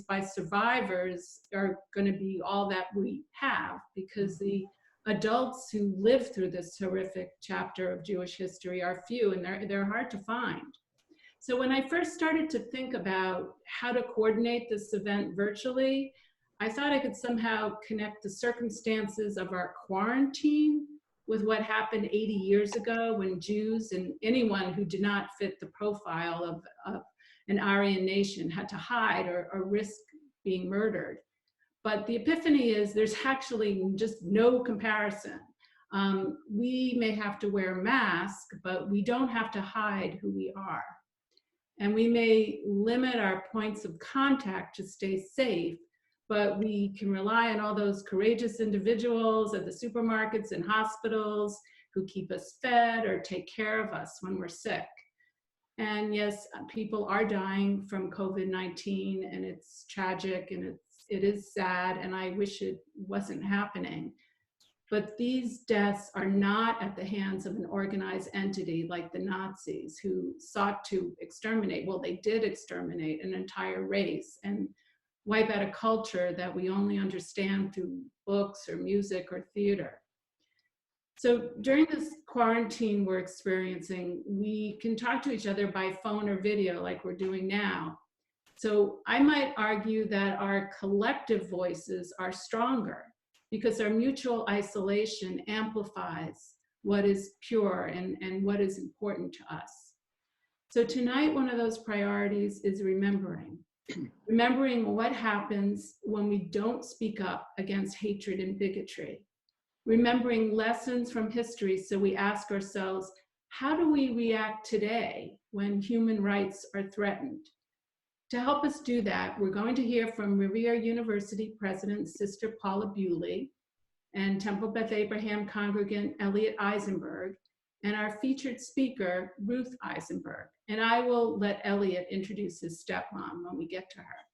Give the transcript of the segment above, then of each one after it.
by survivors are going to be all that we have, because the adults who lived through this horrific chapter of Jewish history are few, and they're hard to find. So when I first started to think about how to coordinate this event virtually, I thought I could somehow connect the circumstances of our quarantine with what happened 80 years ago, when Jews and anyone who did not fit the profile of an Aryan nation had to hide or risk being murdered. But the epiphany is there's actually just no comparison. We may have to wear a mask, but we don't have to hide who we are. And we may limit our points of contact to stay safe, but we can rely on all those courageous individuals at the supermarkets and hospitals who keep us fed or take care of us when we're sick. And yes, people are dying from COVID-19, and it's tragic, and it is sad, and I wish it wasn't happening. But these deaths are not at the hands of an organized entity like the Nazis, who sought to exterminate, well, they did exterminate an entire race and wipe out a culture that we only understand through books or music or theater. So during this quarantine we're experiencing, we can talk to each other by phone or video like we're doing now. So I might argue that our collective voices are stronger, because our mutual isolation amplifies what is pure and what is important to us. So tonight, one of those priorities is remembering. Remembering what happens when we don't speak up against hatred and bigotry. Remembering lessons from history, so we ask ourselves, how do we react today when human rights are threatened? To help us do that, we're going to hear from Revere University President Sister Paula Bewley and Temple Beth Abraham congregant Elliot Eisenberg, and our featured speaker, Ruth Eisenberg. And I will let Elliot introduce his stepmom when we get to her.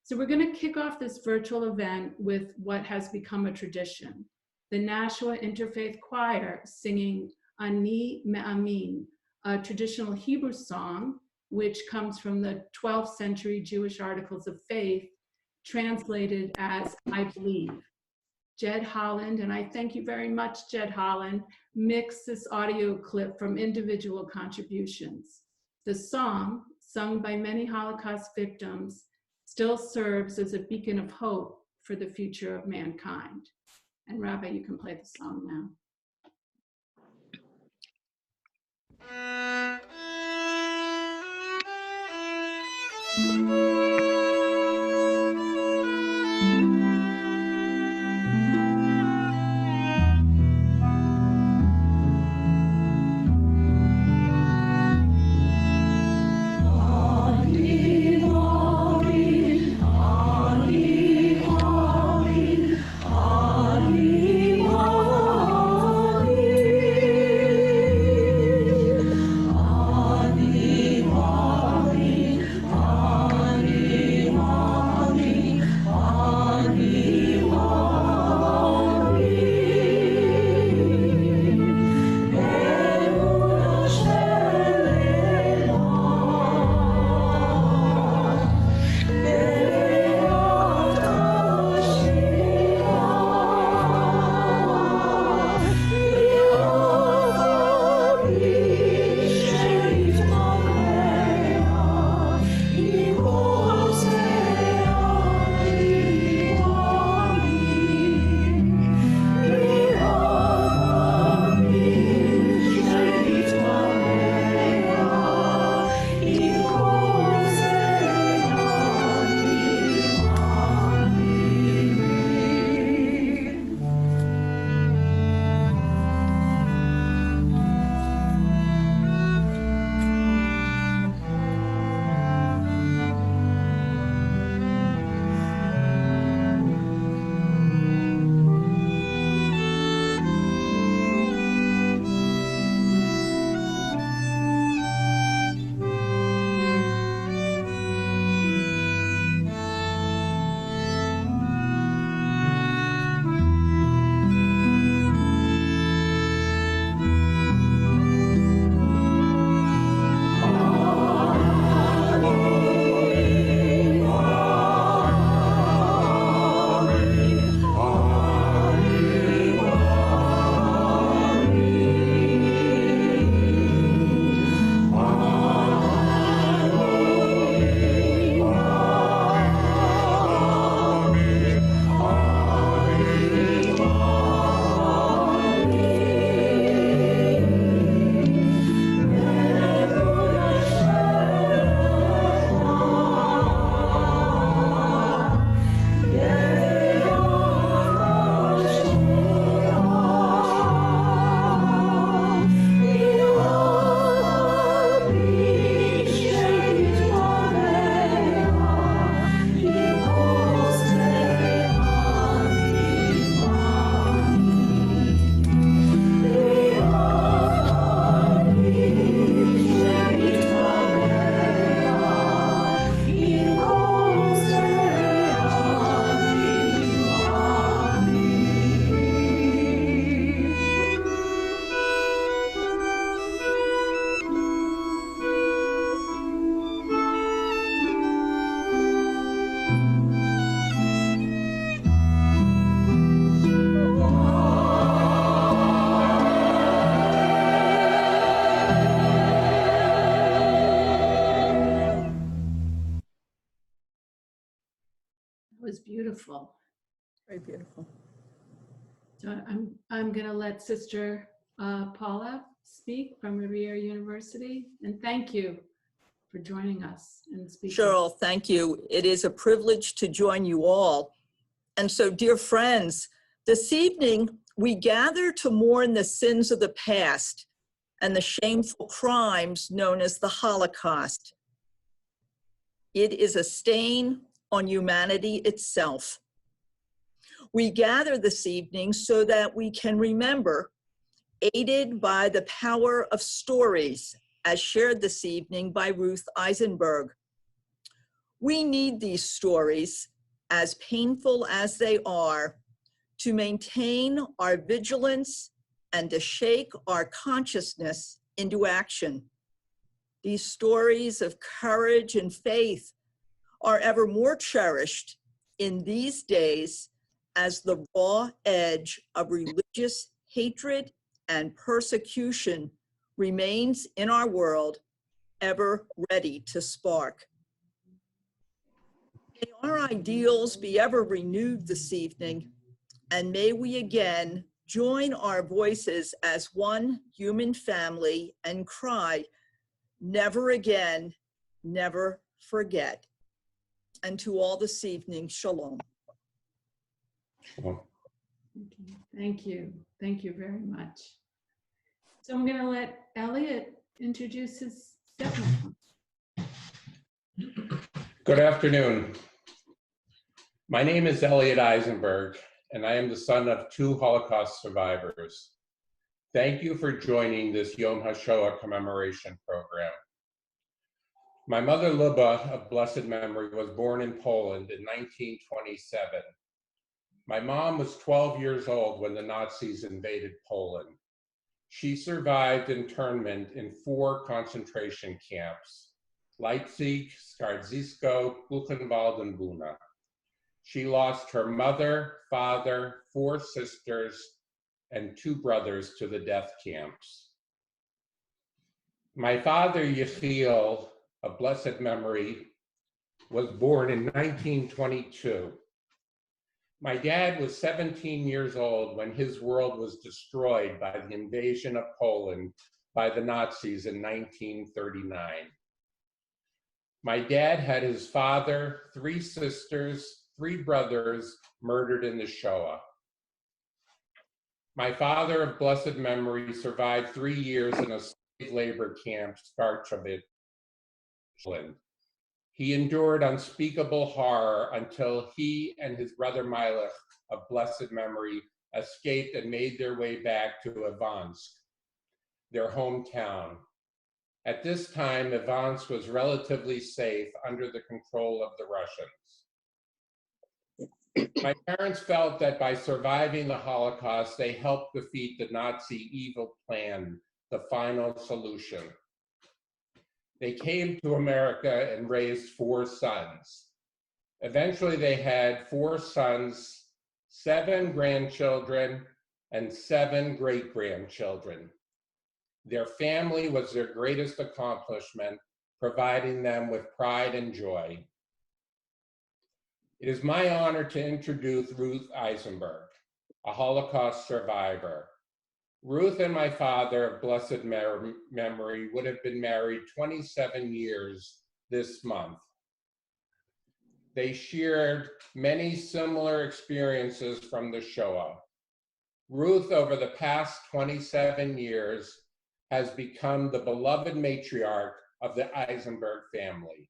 So we're going to kick off this virtual event with what has become a tradition, the Nashua Interfaith Choir singing Ani Me'amin, a traditional Hebrew song which comes from the 12th century Jewish Articles of Faith, translated as I believe. Jed Holland, and I thank you very much, Jed Holland, mixed this audio clip from individual contributions. The song, sung by many Holocaust victims, still serves as a beacon of hope for the future of mankind. And Rabbi, you can play the song now. Ani was beautiful. Very beautiful. So I'm going to let Sister Paula speak from Riviera University, and thank you for joining us and speaking. Cheryl, thank you. It is a privilege to join you all. And so, dear friends, this evening we gather to mourn the sins of the past and the shameful crimes known as the Holocaust. It is a stain on humanity itself. We gather this evening so that we can remember, aided by the power of stories, as shared this evening by Ruth Eisenberg. We need these stories, as painful as they are, to maintain our vigilance and to shake our consciousness into action. These stories of courage and faith are ever more cherished in these days as the raw edge of religious hatred and persecution remains in our world, ever ready to spark. May our ideals be ever renewed this evening, and may we again join our voices as one human family and cry, never again, never forget. And to all this evening, shalom. Thank you. Thank you very much. So I'm going to let Elliot introduce his stepmom. Good afternoon. My name is Elliot Eisenberg, and I am the son of 2 Holocaust survivors. Thank you for joining this Yom Hashoah commemoration program. My mother, Luba, of blessed memory, was born in Poland in 1927. My mom was 12 years old when the Nazis invaded Poland. She survived internment in 4 concentration camps: Leipzig, Skarżysko, Buchenwald, and Buna. She lost her mother, father, 4 sisters, and 2 brothers to the death camps. My father, Yechiel, of blessed memory, was born in 1922. My dad was 17 years old when his world was destroyed by the invasion of Poland by the Nazis in 1939. My dad had his father, 3 sisters, 3 brothers murdered in the Shoah. My father of blessed memory survived 3 years in a slave labor camp, Skarczowice. He endured unspeakable horror until he and his brother Milech of blessed memory escaped and made their way back to Ivansk, their hometown. At this time, Ivansk was relatively safe under the control of the Russians. My parents felt that by surviving the Holocaust, they helped defeat the Nazi evil plan, the final solution. They came to America and raised 4 sons. Eventually, they had 4 sons, 7 grandchildren, and 7 great-grandchildren. Their family was their greatest accomplishment, providing them with pride and joy. It is my honor to introduce Ruth Eisenberg, a Holocaust survivor. Ruth and my father of blessed memory would have been married 27 years this month. They shared many similar experiences from the Shoah. Ruth, over the past 27 years, has become the beloved matriarch of the Eisenberg family.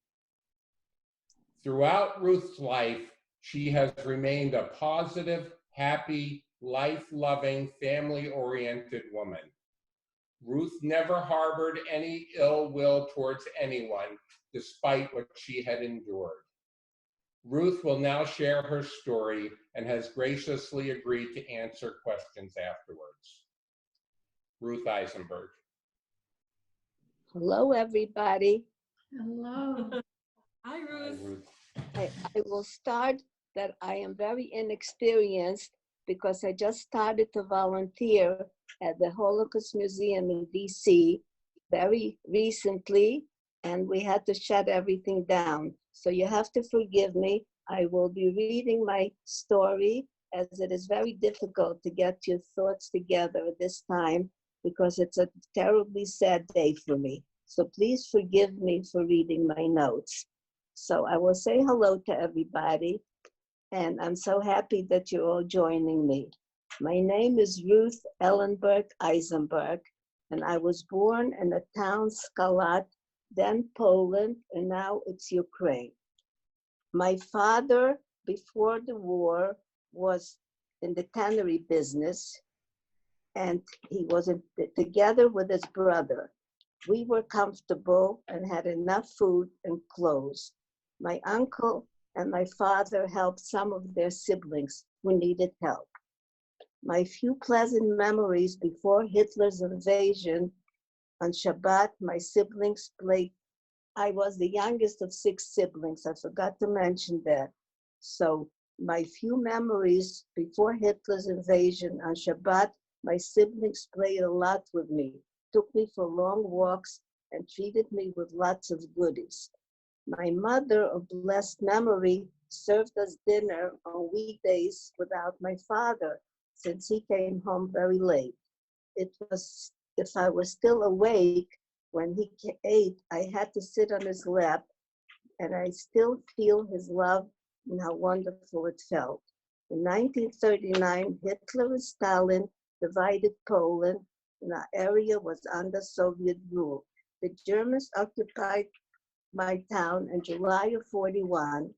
Throughout Ruth's life, she has remained a positive, happy, life-loving, family-oriented woman. Ruth never harbored any ill will towards anyone, despite what she had endured. Ruth will now share her story and has graciously agreed to answer questions afterwards. Ruth Eisenberg. Hello, everybody. Hello. Hi, Ruth. Ruth. I will start that I am very inexperienced because I just started to volunteer at the Holocaust Museum in DC very recently, and we had to shut everything down. So you have to forgive me. I will be reading my story, as it is very difficult to get your thoughts together at this time because it's a terribly sad day for me. So please forgive me for reading my notes. So I will say hello to everybody, and I'm so happy that you're all joining me. My name is Ruth Elenberg Eisenberg, and I was born in a town, Skalat, then Poland, and now it's Ukraine. My father, before the war, was in the tannery business, and he was together with his brother. We were comfortable and had enough food and clothes. My uncle and my father helped some of their siblings who needed help. My few pleasant memories before Hitler's invasion: on Shabbat, my siblings played. I was the youngest of 6 siblings. I forgot to mention that. So my few memories before Hitler's invasion: on Shabbat, my siblings played a lot with me, took me for long walks, and treated me with lots of goodies. My mother, of blessed memory, served us dinner on weekdays without my father, since he came home very late. It was, if I was still awake when he ate, I had to sit on his lap, and I still feel his love and how wonderful it felt. In 1939, Hitler and Stalin divided Poland, and our area was under Soviet rule. The Germans occupied my town in July of 41,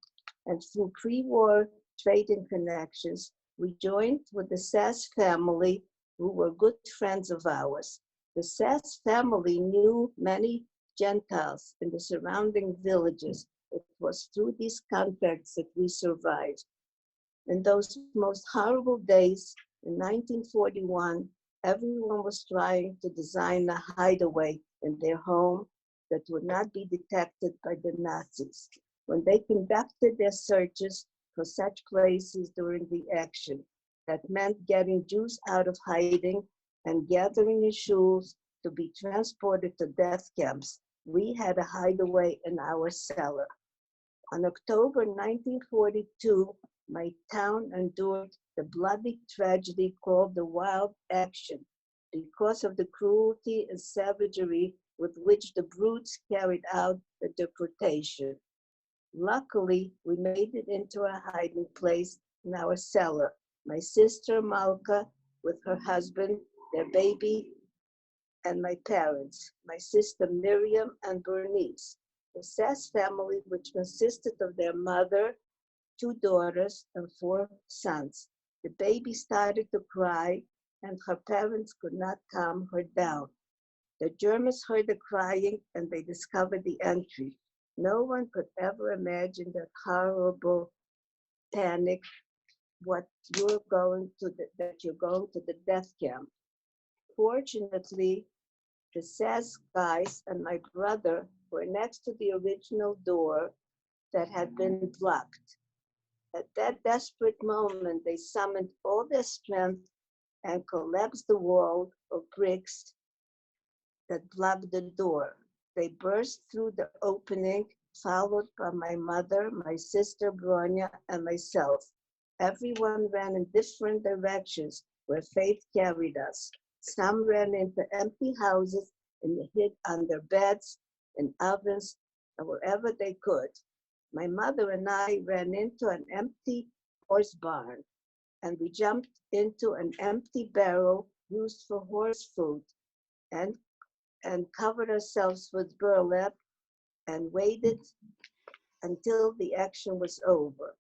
and through pre-war trading connections, we joined with the Sass family, who were good friends of ours. The Sass family knew many Gentiles in the surrounding villages. It was through these contacts that we survived. In those most horrible days in 1941, everyone was trying to design a hideaway in their home that would not be detected by the Nazis. When they conducted their searches for such places during the action, that meant getting Jews out of hiding and gathering in shuls to be transported to death camps. We had a hideaway in our cellar. On October 1942, my town endured the bloody tragedy called the Wild Action because of the cruelty and savagery with which the brutes carried out the deportation. Luckily, we made it into a hiding place in our cellar. My sister Malka with her husband, their baby, and my parents, my sister Miriam and Bernice. The Sass family, which consisted of their mother, 2 daughters, and 4 sons. The baby started to cry, and her parents could not calm her down. The Germans heard the crying, and they discovered the entry. No one could ever imagine that horrible panic, that you're going to the death camp. Fortunately, the Sass guys and my brother were next to the original door that had been blocked. At that desperate moment, they summoned all their strength and collapsed the wall of bricks that blocked the door. They burst through the opening, followed by my mother, my sister Bronya, and myself. Everyone ran in different directions where faith carried us. Some ran into empty houses and hid under beds and ovens and wherever they could. My mother and I ran into an empty horse barn, and we jumped into an empty barrel used for horse food and covered ourselves with burlap and waited until the action was over.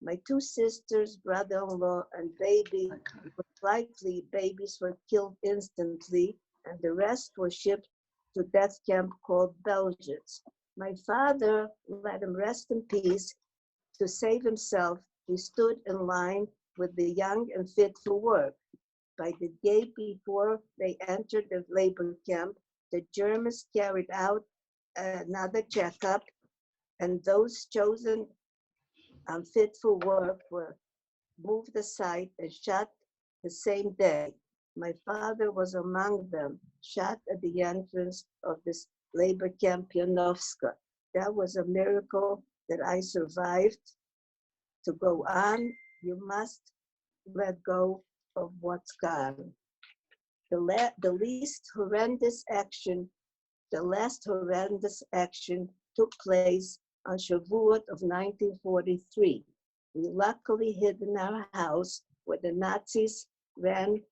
My 2 sisters, brother-in-law, and baby, likely babies, were killed instantly, and the rest were shipped to death camp called Belgians. My father, let him rest in peace, to save himself, he stood in line with the young and fit for work. By the gate before they entered the labor camp, the Germans carried out another checkup, and those chosen unfit for work were moved aside and shot the same day. My father was among them, shot at the entrance of this labor camp, Janovska. That was a miracle that I survived. To go on, you must let go of what's gone. The last horrendous action took place on Shavuot of 1943. We luckily hid in our house where the Nazis ran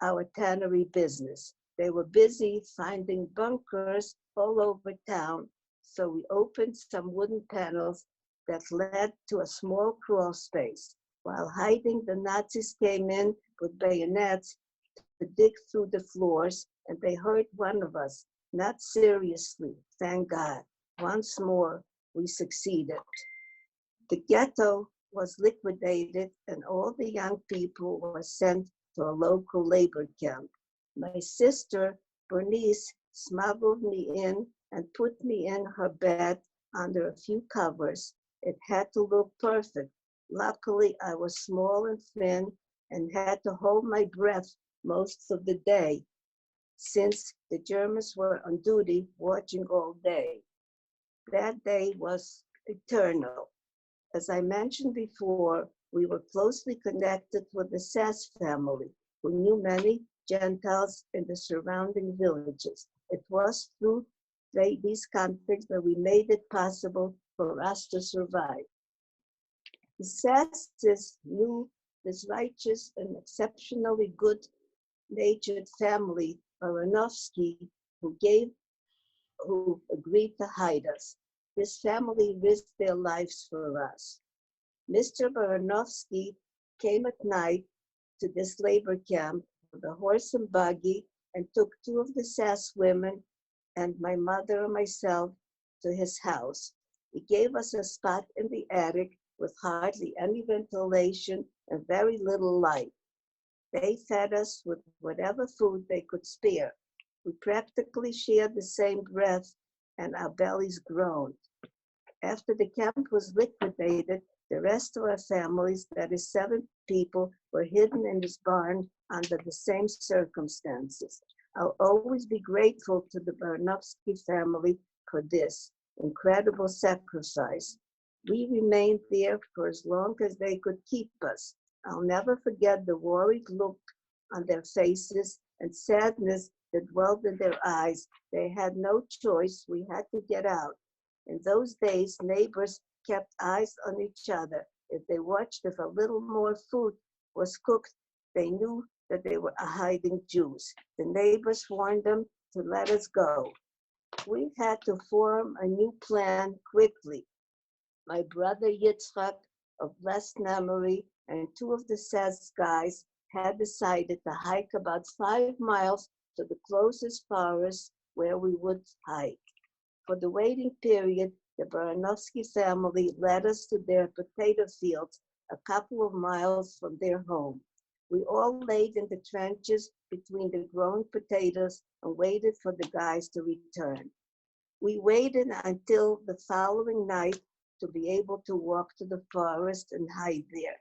our tannery business. They were busy finding bunkers all over town, so we opened some wooden panels that led to a small crawl space. While hiding, the Nazis came in with bayonets to dig through the floors, and they hurt one of us. Not seriously, thank God. Once more, we succeeded. The ghetto was liquidated, and all the young people were sent to a local labor camp. My sister, Bernice, smuggled me in and put me in her bed under a few covers. It had to look perfect. Luckily, I was small and thin and had to hold my breath most of the day, since the Germans were on duty watching all day. That day was eternal. As I mentioned before, we were closely connected with the Sass family, who knew many Gentiles in the surrounding villages. It was through these conflicts that we made it possible for us to survive. The Sasses knew this righteous and exceptionally good-natured family, Baranovsky, who agreed to hide us. This family risked their lives for us. Mr. Baranovsky came at night to this labor camp with a horse and buggy and took two of the Sass women and my mother and myself to his house. He gave us a spot in the attic with hardly any ventilation and very little light. They fed us with whatever food they could spare. We practically shared the same breath, and our bellies groaned. After the camp was liquidated, the rest of our families, that is 7 people, were hidden in this barn under the same circumstances. I'll always be grateful to the Baranovsky family for this incredible sacrifice. We remained there for as long as they could keep us. I'll never forget the worried look on their faces and sadness that dwelled in their eyes. They had no choice. We had to get out. In those days, neighbors kept eyes on each other. If they watched if a little more food was cooked, they knew that they were hiding Jews. The neighbors warned them to let us go. We had to form a new plan quickly. My brother Yitzchak, of blessed memory, and 2 of the Sass guys had decided to hike about 5 miles to the closest forest where we would hike. For the waiting period, the Baranovsky family led us to their potato fields a couple of miles from their home. We all laid in the trenches between the growing potatoes and waited for the guys to return. We waited until the following night to be able to walk to the forest and hide there.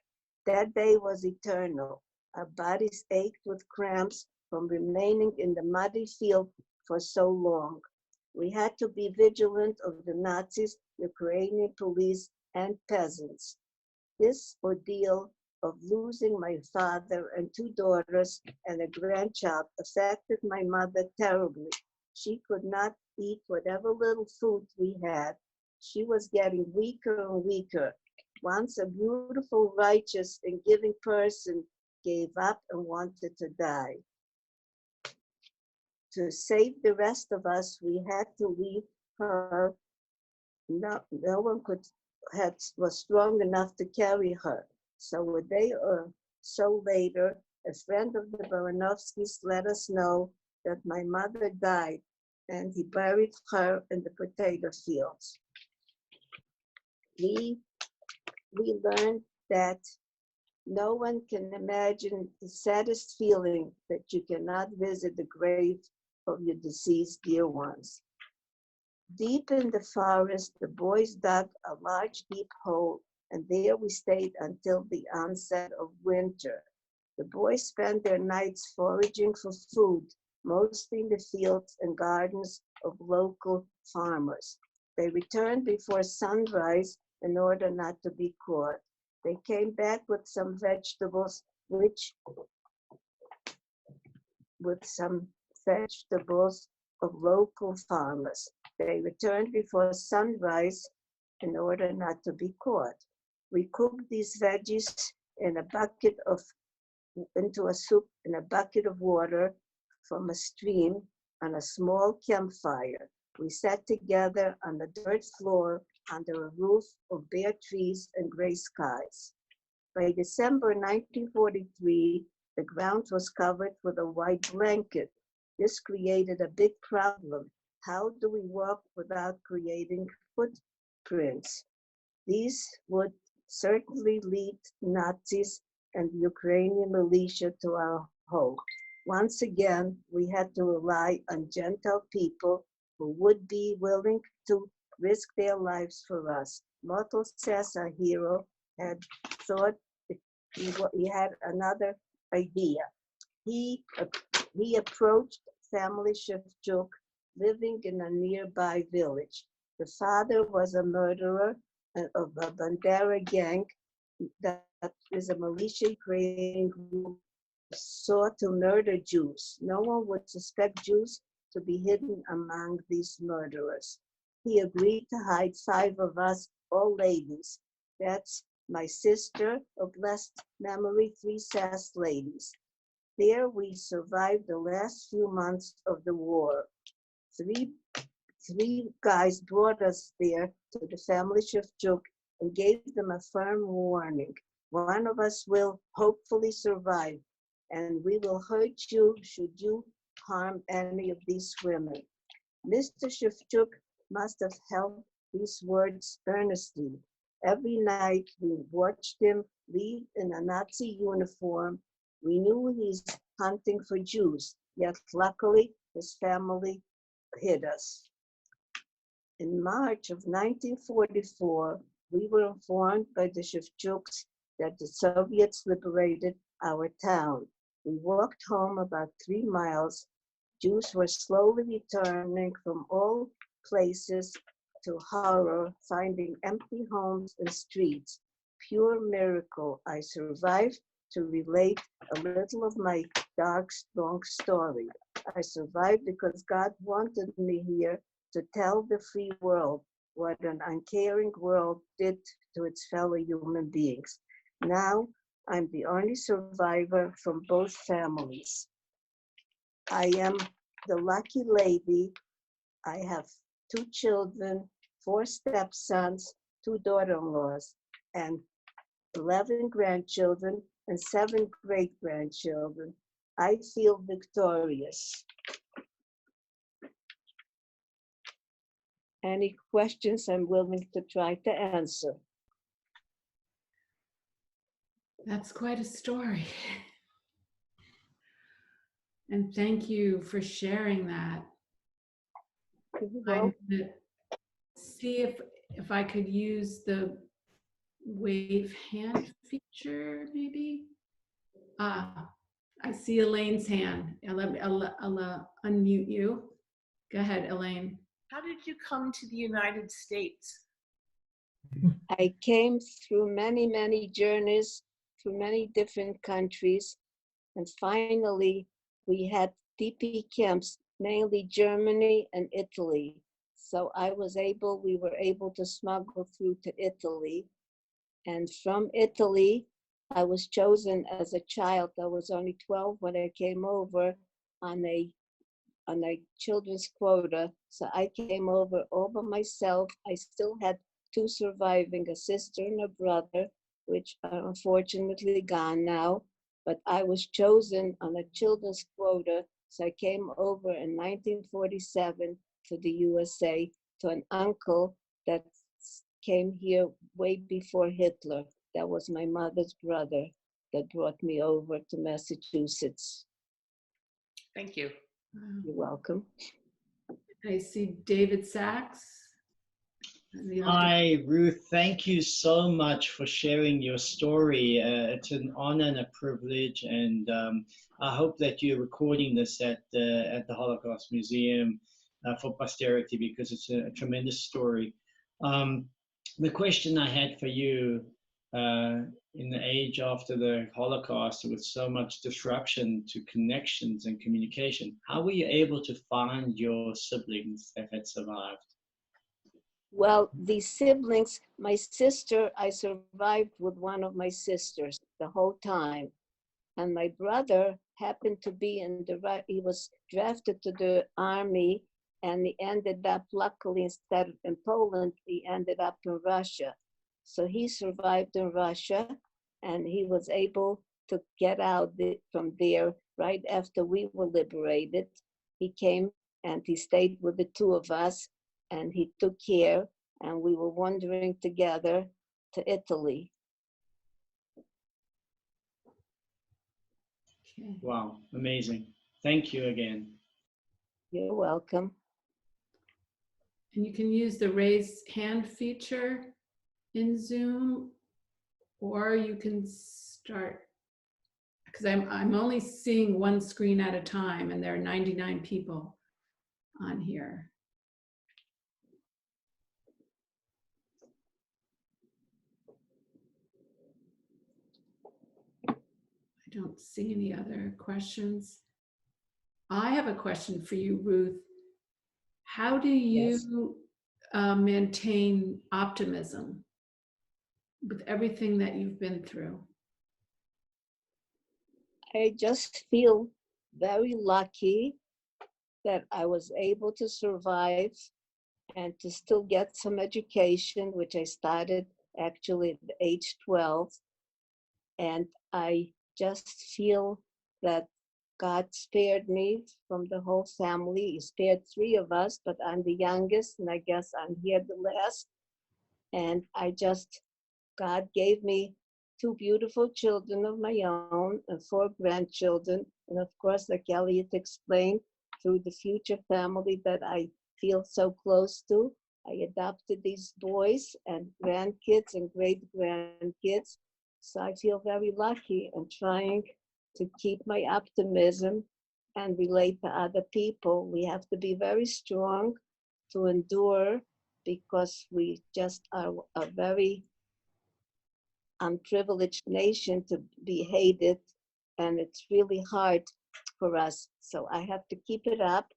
That day was eternal. Our bodies ached with cramps from remaining in the muddy field for so long. We had to be vigilant of the Nazis, Ukrainian police, and peasants. This ordeal of losing my father and 2 daughters and a grandchild affected my mother terribly. She could not eat whatever little food we had. She was getting weaker and weaker. Once a beautiful, righteous, and giving person gave up and wanted to die. To save the rest of us, we had to leave her. No one was strong enough to carry her. So a day or so later, a friend of the Baranovskys let us know that my mother died, and he buried her in the potato fields. We learned that no one can imagine the saddest feeling that you cannot visit the grave of your deceased dear ones. Deep in the forest, the boys dug a large, deep hole, and there we stayed until the onset of winter. The boys spent their nights foraging for food, mostly in the fields and gardens of local farmers. They returned before sunrise in order not to be caught. They came back with some vegetables, with some vegetables of local farmers. They returned before sunrise in order not to be caught. We cooked these veggies in a bucket of into a soup in a bucket of water from a stream on a small campfire. We sat together on the dirt floor under a roof of bare trees and gray skies. By December 1943, the ground was covered with a white blanket. This created a big problem. How do we walk without creating footprints? These would certainly lead Nazis and the Ukrainian militia to our home. Once again, we had to rely on Gentile people who would be willing to risk their lives for us. Motel says our hero had thought he had another idea. He approached family Shevchuk living in a nearby village. The father was a murderer of a Bandera gang that is a militia Ukrainian group sought to murder Jews. No one would suspect Jews to be hidden among these murderers. He agreed to hide 5 of us, all ladies. That's my sister, of blessed memory, 3 Sass ladies. There we survived the last few months of the war. Three guys brought us there to the family Shevchuk and gave them a firm warning. One of us will hopefully survive, and we will hurt you should you harm any of these women. Mr. Shevchuk must have held these words earnestly. Every night we watched him leave in a Nazi uniform. We knew he's hunting for Jews, yet luckily his family hid us. In March of 1944, we were informed by the Shevchuks that the Soviets liberated our town. We walked home about 3 miles. Jews were slowly returning from all places to horror, finding empty homes and streets. Pure miracle. I survived to relate a little of my dark, long story. I survived because God wanted me here to tell the free world what an uncaring world did to its fellow human beings. Now, I'm the only survivor from both families. I am the lucky lady. I have 2 children, 4 stepsons, 2 daughter-in-laws, and 11 grandchildren and 7 great-grandchildren. I feel victorious. Any questions I'm willing to try to answer. That's quite a story. And thank you for sharing that. I'm gonna see if I could use the wave hand feature, maybe. I see Elaine's hand. I'll unmute you. Go ahead, Elaine. How did you come to the United States? I came through many, many journeys, through many different countries, and finally we had DP camps, mainly Germany and Italy. So we were able to smuggle through to Italy. And from Italy, I was chosen as a child. I was only 12 when I came over on a children's quota. So I came over all by myself. I still had 2 surviving, a sister and a brother, which are unfortunately gone now. But I was chosen on a children's quota. So I came over in 1947 to the USA to an uncle that came here way before Hitler. That was my mother's brother that brought me over to Massachusetts. Thank you. You're welcome. I see David Sachs. Hi, Ruth. Thank you so much for sharing your story. It's an honor and a privilege, and I hope that you're recording this at the Holocaust Museum for posterity, because it's a tremendous story. The question I had for you, in the age after the Holocaust, with so much disruption to connections and communication, how were you able to find your siblings that had survived? Well, these siblings, my sister, I survived with one of my sisters the whole time. And my brother happened to be he was drafted to the army, and he ended up, luckily, instead of in Poland, he ended up in Russia. So he survived in Russia, and he was able to get out from there right after we were liberated. He came and he stayed with the two of us, and he took care, and we were wandering together to Italy. Okay. Wow, amazing. Thank you again. You're welcome. And you can use the raise hand feature in Zoom, or you can start, because I'm only seeing one screen at a time, and there are 99 people on here. I don't see any other questions. I have a question for you, Ruth. How do you maintain optimism with everything that you've been through? I just feel very lucky that I was able to survive and to still get some education, which I started actually at age 12. And I just feel that God spared me from the whole family. He spared 3 of us, but I'm the youngest, and I guess I'm here the last. And God gave me 2 beautiful children of my own and 4 grandchildren. And of course, like Elliot explained, through the future family that I feel so close to, I adopted these boys and grandkids and great grandkids. So I feel very lucky and trying to keep my optimism and relate to other people. We have to be very strong to endure, because we just are a very unprivileged nation to be hated, and it's really hard for us. So I have to keep it up,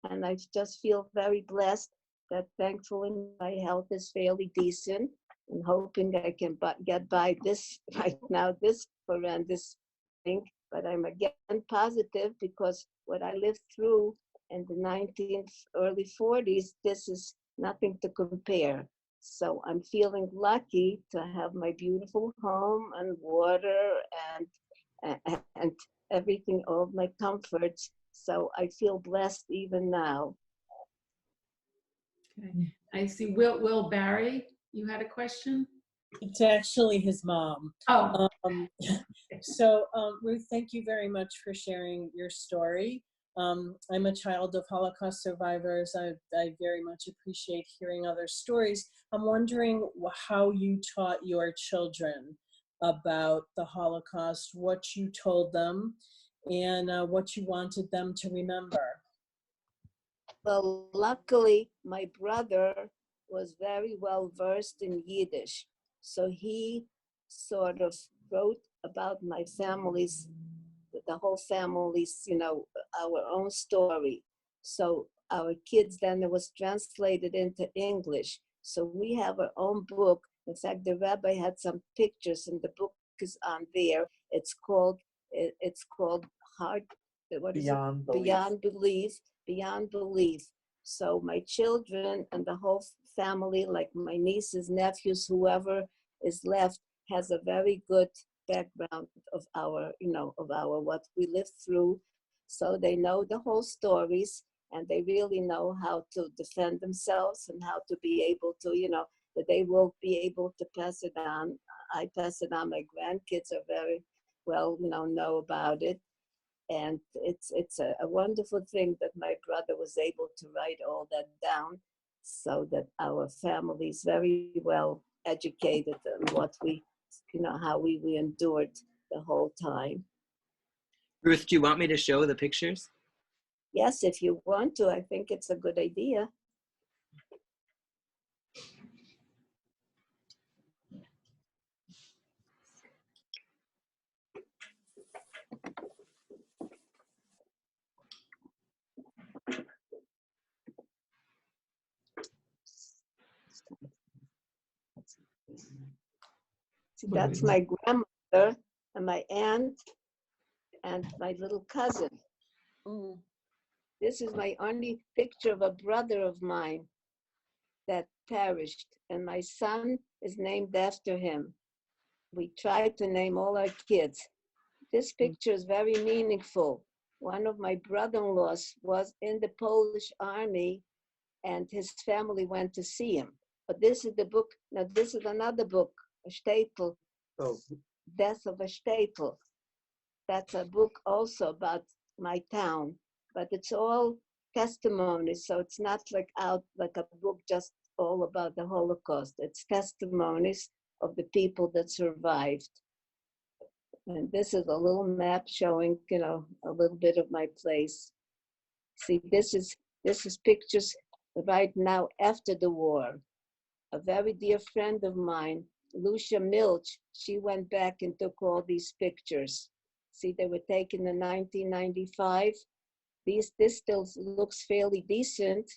and I just feel very blessed that thankfully my health is fairly decent, and hoping I can get by this right now, this horrendous thing. But I'm again positive, because what I lived through in the early 40s, this is nothing to compare. So I'm feeling lucky to have my beautiful home and water and everything, all of my comforts. So I feel blessed even now. Okay. I see Will Barry, you had a question? It's actually his mom. Oh, So Ruth, thank you very much for sharing your story. I'm a child of Holocaust survivors. I very much appreciate hearing other stories. I'm wondering how you taught your children about the Holocaust, what you told them, and what you wanted them to remember. Well, luckily, my brother was very well versed in Yiddish. So he sort of wrote about my family's, the whole family's, our own story. So our kids, then it was translated into English. So we have our own book. In fact, the rabbi had some pictures, and the book is on there. It's called Heart, what is Beyond it? Belief. Beyond Belief. So my children and the whole family, like my nieces, nephews, whoever is left, has a very good background of our what we lived through. So they know the whole stories, and they really know how to defend themselves and how to be able to, that they will be able to pass it on. I pass it on. My grandkids are very well, know about it. And it's a wonderful thing that my brother was able to write all that down, so that our family is very well educated on what we, how we endured the whole time. Ruth, do you want me to show the pictures? Yes, if you want to, I think it's a good idea. That's my grandmother and my aunt and my little cousin. Mm. This is my only picture of a brother of mine that perished, and my son is named after him. We tried to name all our kids. This picture is very meaningful. One of my brother-in-laws was in the Polish army, and his family went to see him. But this is the book. Now, this is another book, a Staple, Death of a Staple. That's a book also about my town, but it's all testimonies. So it's not like a book just all about the Holocaust. It's testimonies of the people that survived. And this is a little map showing, a little bit of my place. See, this is pictures right now after the war. A very dear friend of mine, Lucia Milch, she went back and took all these pictures. See, they were taken in 1995. This still looks fairly decent.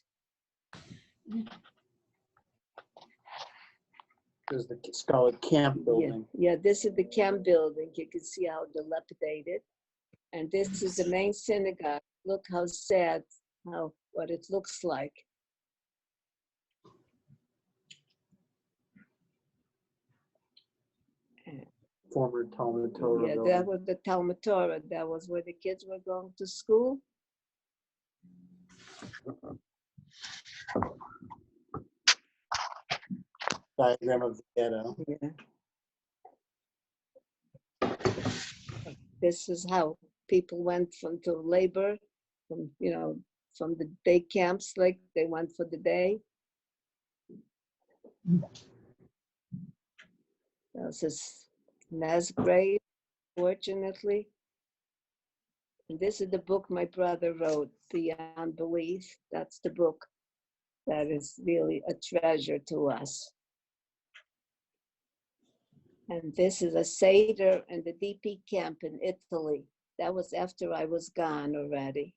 There's the Scarlet Camp building. Yeah, this is the camp building. You can see how dilapidated. And this is the main synagogue. Look how sad, what it looks like. Former Talmud Torah Yeah, building. that was the Talmud Torah. That was where the kids were going to school. Diagram of the ghetto. Yeah. This is how people went to labor, from the day camps, like they went for the day. This is mass grave, fortunately. And this is the book my brother wrote, Beyond Belief. That's the book that is really a treasure to us. And this is a Seder in the DP camp in Italy. That was after I was gone already.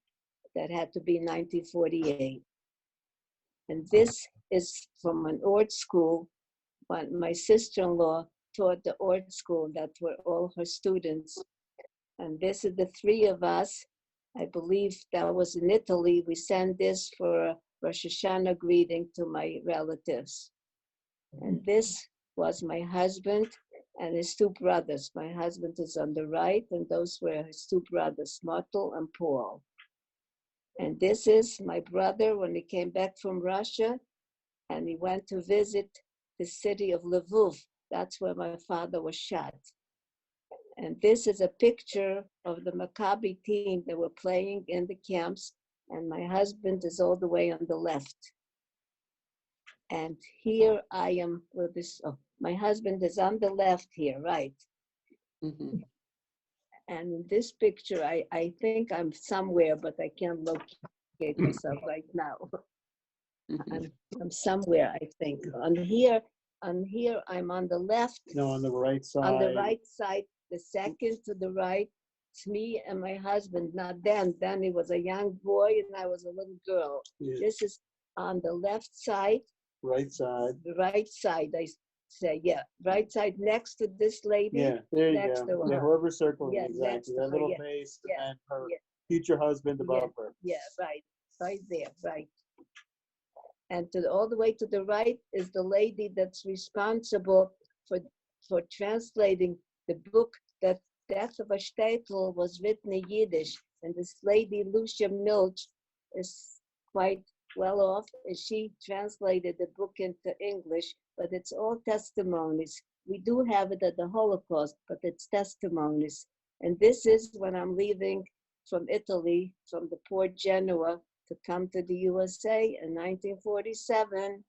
That had to be 1948. And this is from an art school. When my sister-in-law taught the art school, that were all her students. And this is the three of us. I believe that was in Italy. We sent this for a Rosh Hashanah greeting to my relatives. And this was my husband and his two brothers. My husband is on the right, and those were his two brothers, Mottel and Paul. And this is my brother when he came back from Russia, and he went to visit the city of Lviv. That's where my father was shot. And this is a picture of the Maccabi team that were playing in the camps, and my husband is all the way on the left. And here I am with this, my husband is on the left here, right? Mm-hmm. And in this picture, I think I'm somewhere, but I can't locate myself right now. Mm-hmm. I'm somewhere, I think. On here, I'm on the left. No, on the right side. On the right side, the second to the right, it's me and my husband. Not then. Then he was a young boy and I was a little girl. Yeah. This is on the left side. Right side. The right side, I say, yeah. Right side next to this lady. Yeah, there you next go. to Yeah, her. whoever circled Yeah, exactly. next to That her, little yeah. face Yeah, and her yeah. future husband above her. Yeah, right there, right. And all the way to the right is the lady that's responsible for translating the book that Death of a Shtetl was written in Yiddish. And this lady, Lucia Milch, is quite well off. And she translated the book into English, but it's all testimonies. We do have it at the Holocaust, but it's testimonies. And this is when I'm leaving from Italy, from the port Genoa, to come to the USA in 1947.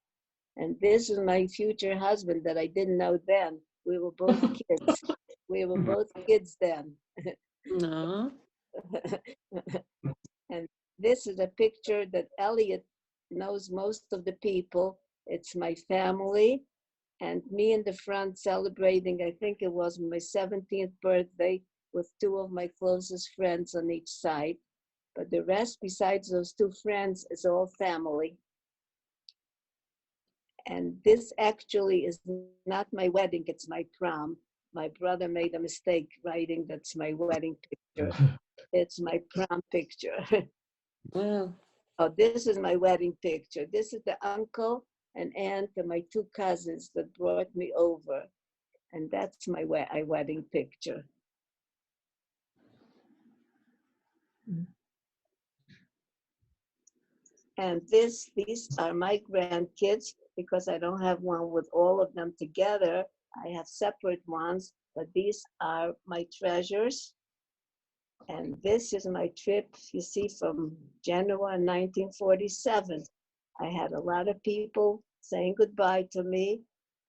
And this is my future husband that I didn't know then. We were both kids. We were both kids then. No. And this is a picture that Elliot knows most of the people. It's my family and me in the front celebrating, I think it was my 17th birthday with two of my closest friends on each side. But the rest, besides those two friends, is all family. And this actually is not my wedding, it's my prom. My brother made a mistake writing that's my wedding picture. It's my prom picture. Wow. Oh, this is my wedding picture. This is the uncle and aunt and my two cousins that brought me over. And that's my wedding picture. And these are my grandkids because I don't have one with all of them together. I have separate ones, but these are my treasures. And this is my trip, you see, from Genoa in 1947. I had a lot of people saying goodbye to me.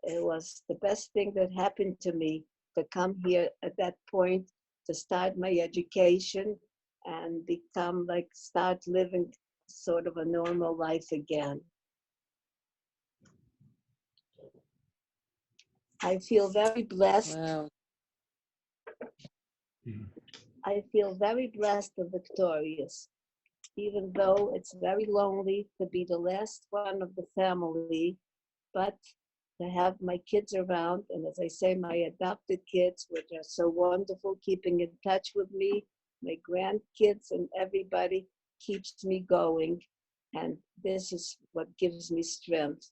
It was the best thing that happened to me to come here at that point, to start my education and become like, start living sort of a normal life again. I feel very blessed. Wow. I feel very blessed and victorious, even though it's very lonely to be the last one of the family, but to have my kids around, and as I say, my adopted kids, which are so wonderful, keeping in touch with me, my grandkids and everybody keeps me going, and this is what gives me strength.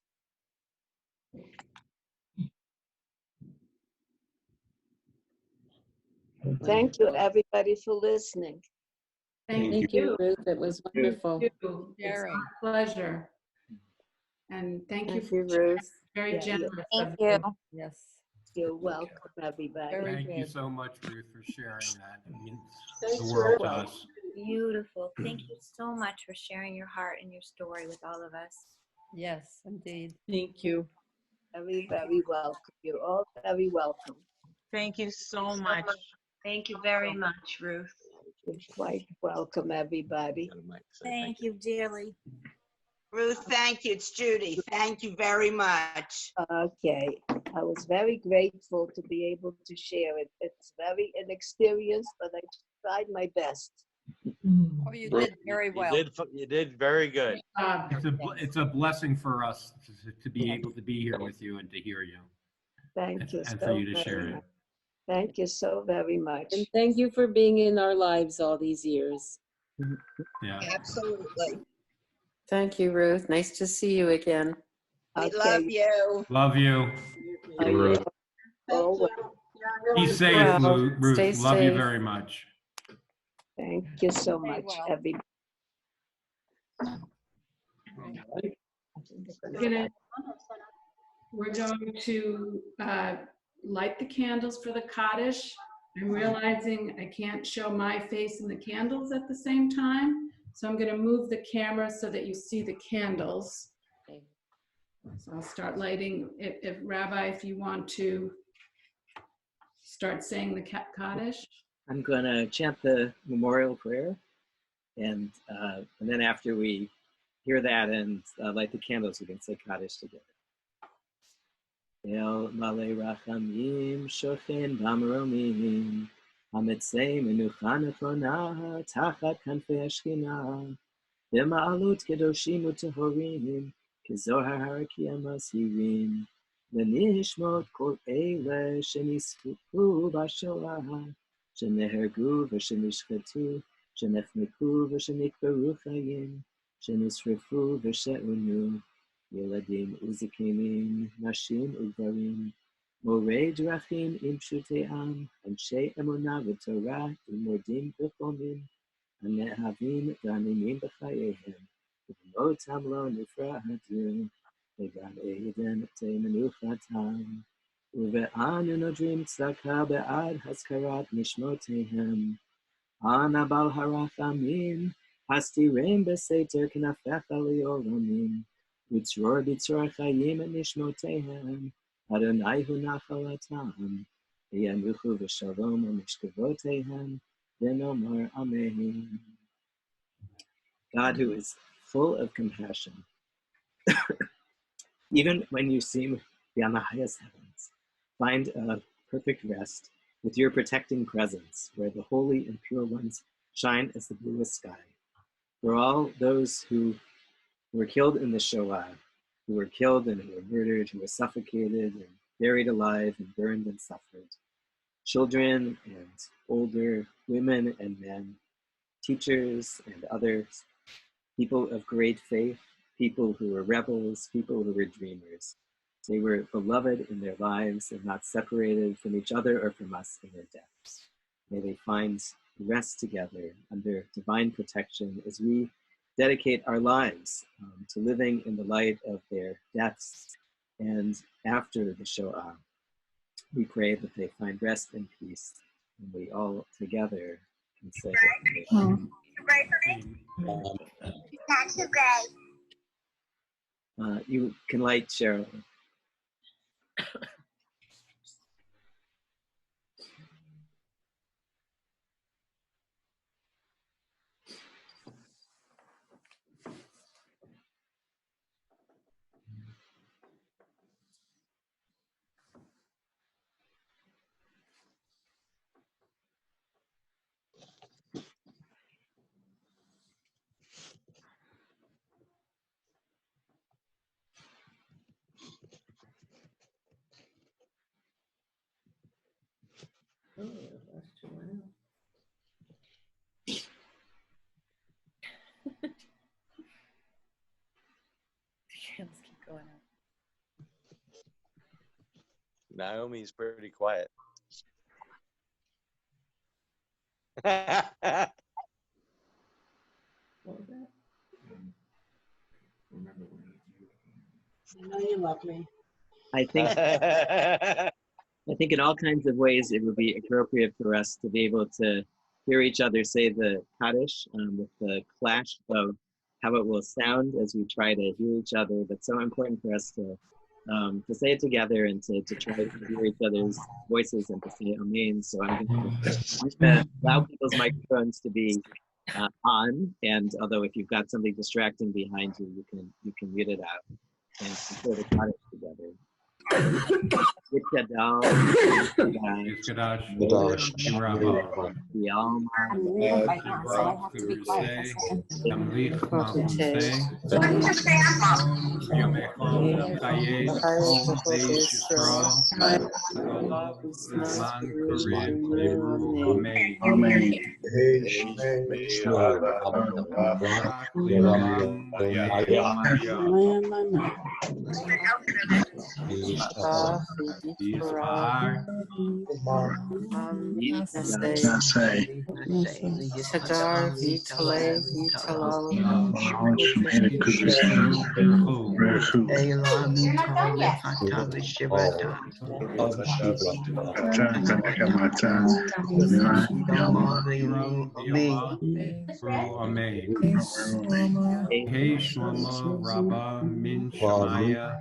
Thank you, everybody, for listening. Thank you, Ruth. It was wonderful. you. It's our pleasure. And thank you Thank for you, Ruth. very Yeah, generous Thank of you. you. Yes. You're welcome, everybody. Very Thank you good. so much, Ruth, for sharing that. It means Thanks, the world Ruth. to us. Beautiful. Thank you so much for sharing your heart and your story with all of us. Yes, indeed. Thank you. Very, very welcome. You're all very welcome. Thank you so much. Thank you very much, Ruth. You're quite welcome, everybody. Thank you dearly. Ruth, thank you. It's Judy. Thank you very much. Okay, I was very grateful to be able to share it. It's very inexperienced, but I tried my best. Oh, you did very well. You did very good. It's a blessing for us to be able to be here with you and to hear you. Thank you And so for you to very share much. it. Thank you so very much. And thank you for being in our lives all these years. Yeah. Absolutely. Thank you, Ruth. Nice to see you again. We love you. Love you. Ruth. Oh, well, Be safe, Well, Ruth. stay Love you safe. very much. thank you so much, everybody. We're going to light the candles for the Kaddish. I'm realizing I can't show my face in the candles at the same time. So I'm going to move the camera so that you see the candles. So I'll start lighting. If Rabbi, if you want to start saying the Kaddish. I'm going to chant the memorial prayer, and then after we hear that and light the candles, we can say Kaddish together. El Malei Rachamim Shochen Bamromim Hametzei Menucha Nechona Tachat Kanfei Ashkina B'ma'alut Kedoshim U'Tehorim Kezohar Harakia Mashirim V'nishmot Kol Eile Shenisfu B'Shoah Shenehergu V'Shenishchetu Shenechneku V'Shenikberu Chayim Shenisrefu V'She'unu ילדים וזקנים, נשים וגברים, מורי דרכים עם פשוטי עם, אנשי אמונה ותורה ומורדים וחומים, המאהבים והאמינים בחייהם, ובמותם לא נפרדו, וגם עדן תהי מנוחתם. ובאנו נודרים צדקה בעד הזכרת נשמותיהם. אנא בעל הרחמים, הסתירם בסתר כנפיך לעולמים. וצרור בצרור חיים את נשמותיהם, אדוני הוא נחלתם, וינוחו בשלום על משכבותיהם, ונאמר אמן. God, who is full of compassion, even when you seem beyond the highest heavens, find a perfect rest with your protecting presence, where the holy and pure ones shine as the bluest sky. For all those who were killed in the Shoah, who were killed and who were murdered, who were suffocated and buried alive and burned and suffered. children and older, women and men, teachers and others, people of great faith, people who were rebels, people who were dreamers. They were beloved in their lives and not separated from each other or from us in their deaths. May they find rest together under divine protection as we dedicate our lives to living in the light of their deaths. And after the Shoah, we pray that they find rest and peace, and we all together can say, Not too great. you can light, Cheryl. Oh, that's too loud. Let's keep going up. Naomi's pretty quiet. What was that? I know you love me. I think in all kinds of ways it would be appropriate for us to be able to hear each other say the Kaddish with the clash of how it will sound as we try to hear each other. That's so important for us to say it together and to try to hear each other's voices and to say Amen. So I'm going to allow people's microphones to be on, and although if you've got something distracting behind you, you can mute it out and say the Kaddish together. Yitkadal, Hey Shlomo Rabba Min Shemaya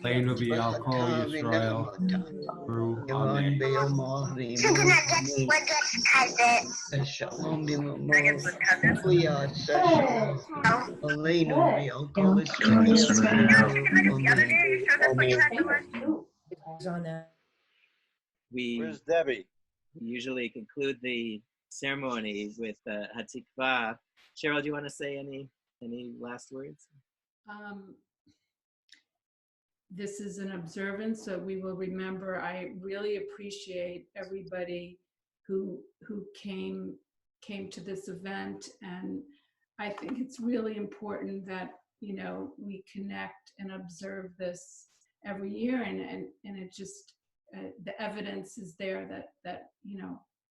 Leinu B'Al Kol Yisrael Ru Amen. We Where's Debbie? usually conclude the ceremony with Hatikvah. Cheryl, do you want to say any last words? This is an observance, so we will remember. I really appreciate everybody who came to this event, and I think it's really important that we connect and observe this every year, and it just the evidence is there that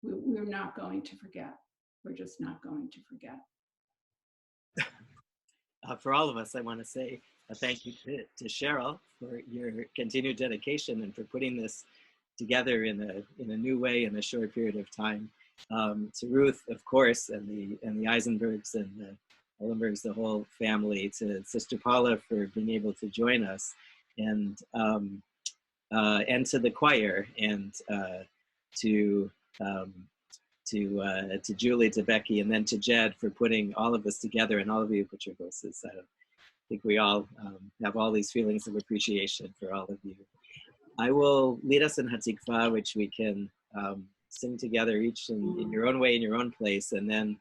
we're not going to forget. We're just not going to forget. For all of us, I want to say a thank you to Cheryl for your continued dedication and for putting this together in a new way in a short period of time. To Ruth, of course, and the Eisenbergs and the Elenbergs, the whole family. To Sister Paula for being able to join us, and to the choir, and to Julie, to Becky, and then to Jed for putting all of this together, and all of you put your voices. I think we all have all these feelings of appreciation for all of you. I will lead us in Hatikvah, which we can sing together, each in your own way, in your own place, and then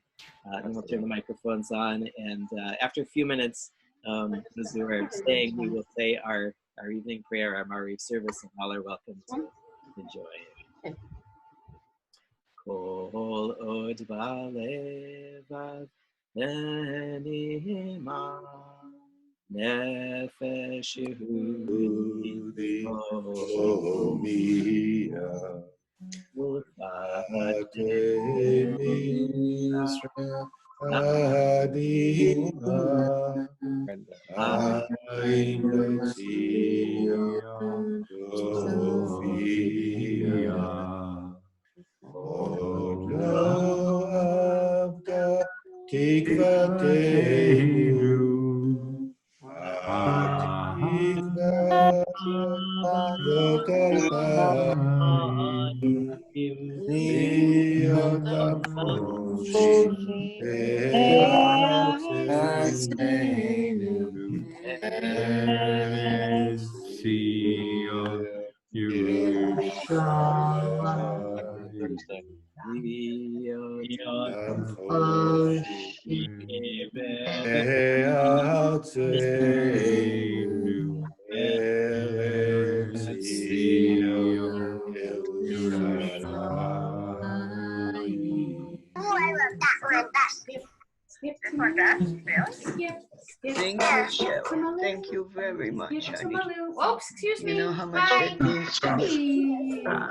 we'll turn the microphones on. And after a few minutes, as we were saying, we will say our evening prayer, our Maariv service, and all are welcome to enjoy. Kol od balevav enima nefesh yehudi homia ulfatei Israel adima ayin Sophia Odlo avda tikvatenu atikva lokalpaim niyotam choshim be'atzmeinu Eretz Sion Yerushalayim. Niyotam choshim be'atzmeinu Eretz Sion Yerushalayim. Oh, I love that one. That's Skip this to one, Malou. really? Skip Thank to you, Malou. Cheryl. Thank you very much, Skip to honey. Malou. Oh, excuse me. You know how much Bye. that means to me. Bye.